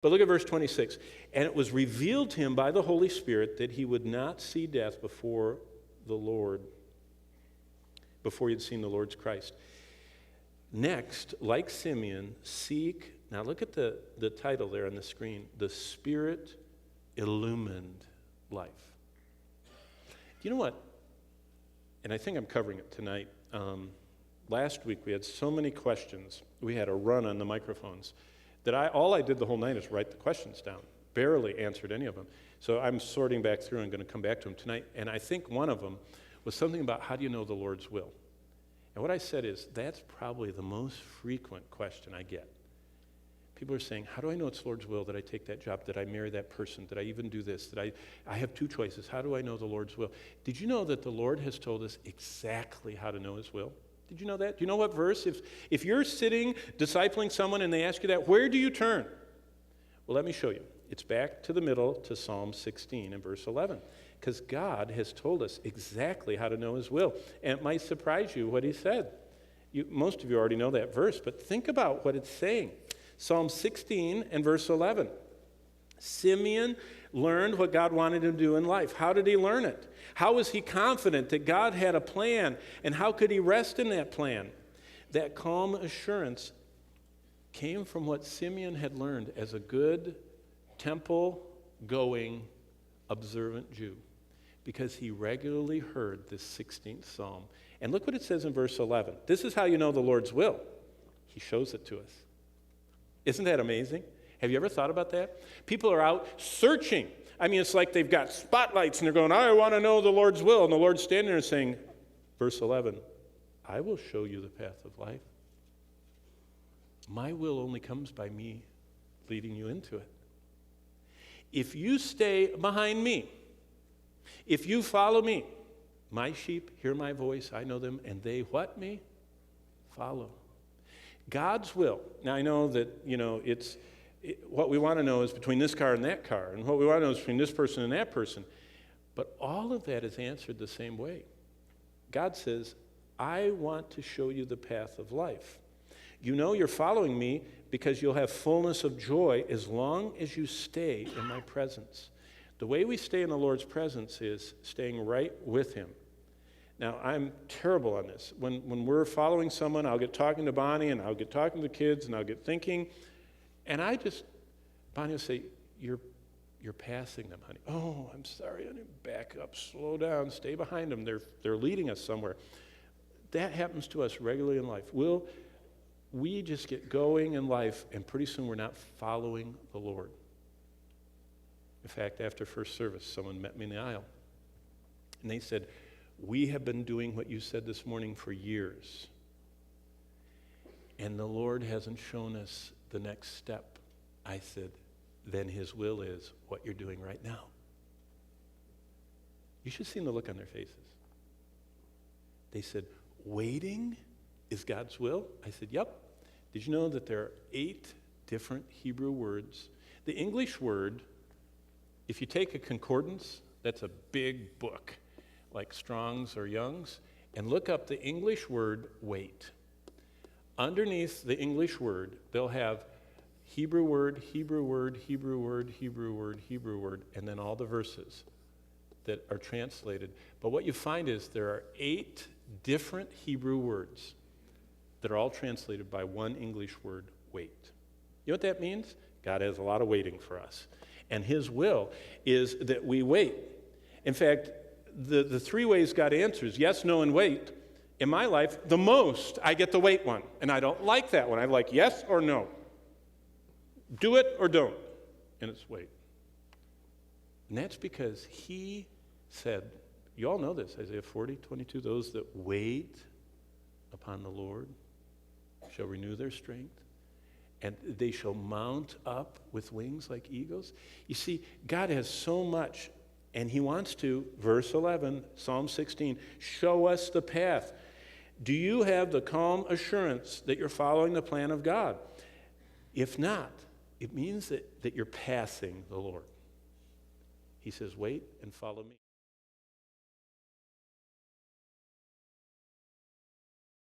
But look at verse 26. And it was revealed to him by the Holy Spirit that he would not see death before the Lord, before he had seen the Lord's Christ. Next, like Simeon, seek, now look at the title there on the screen, the Spirit-Illumined life. Do you know what? And I think I'm covering it tonight. Last week we had so many questions. We had a run on the microphones that all I did the whole night is write the questions down. Barely answered any of them. So I'm sorting back through and going to come back to them tonight. And I think one of them was something about how do you know the Lord's will? And what I said is that's probably the most frequent question I get. People are saying, how do I know it's the Lord's will that I take that job, that I marry that person, that I even do this, that I have two choices. How do I know the Lord's will? Did you know that the Lord has told us exactly how to know his will? Did you know that? Do you know what verse? If you're sitting discipling someone and they ask you that, where do you turn? Well, let me show you. It's back to the middle to Psalm 16 and verse 11. Because God has told us exactly how to know his will. And it might surprise you what he said. Most of you already know that verse, but think about what it's saying. Psalm 16 and verse 11. Simeon learned what God wanted him to do in life. How did he learn it? How was he confident that God had a plan? And how could he rest in that plan? That calm assurance came from what Simeon had learned as a good temple-going, observant Jew, because he regularly heard this 16th Psalm. And look what it says in verse 11. This is how you know the Lord's will. He shows it to us. Isn't that amazing? Have you ever thought about that? People are out searching. I mean, it's like they've got spotlights and they're going, I want to know the Lord's will. And the Lord's standing there and saying, verse 11, I will show you the path of life. My will only comes by me leading you into it. If you stay behind me, if you follow me, my sheep hear my voice, I know them, and they what me? Follow. God's will. Now I know that, what we want to know is between this car and that car, and what we want to know is between this person and that person. But all of that is answered the same way. God says, I want to show you the path of life. You know you're following me because you'll have fullness of joy as long as you stay in my presence. The way we stay in the Lord's presence is staying right with him. Now, I'm terrible on this. When we're following someone, I'll get talking to Bonnie, and I'll get talking to the kids, and I'll get thinking, and Bonnie will say, you're passing them, honey. Oh, I'm sorry, honey. Back up, slow down, stay behind them. They're leading us somewhere. That happens to us regularly in life. We just get going in life, and pretty soon we're not following the Lord. In fact, after first service, someone met me in the aisle, and they said, we have been doing what you said this morning for years, and the Lord hasn't shown us the next step. I said, then his will is what you're doing right now. You should have seen the look on their faces. They said, waiting is God's will? I said, yep. Did you know that there are 8 different Hebrew words? The English word, if you take a concordance, that's a big book, like Strong's or Young's, and look up the English word wait. Underneath the English word, they'll have Hebrew word, Hebrew word, Hebrew word, Hebrew word, Hebrew word, and then all the verses that are translated. But what you find is there are 8 different Hebrew words that are all translated by one English word, wait. You know what that means? God has a lot of waiting for us. And his will is that we wait. In fact, the 3 ways God answers, yes, no, and wait, in my life, the most, I get the wait one. And I don't like that one. I like yes or no. Do it or don't. And it's wait. And that's because he said, you all know this, Isaiah 40:22, those that wait upon the Lord shall renew their strength, and they shall mount up with wings like eagles. You see, God has so much, and he wants to, verse 11, Psalm 16, show us the path. Do you have the calm assurance that you're following the plan of God? If not, it means that you're passing the Lord. He says, wait and follow me.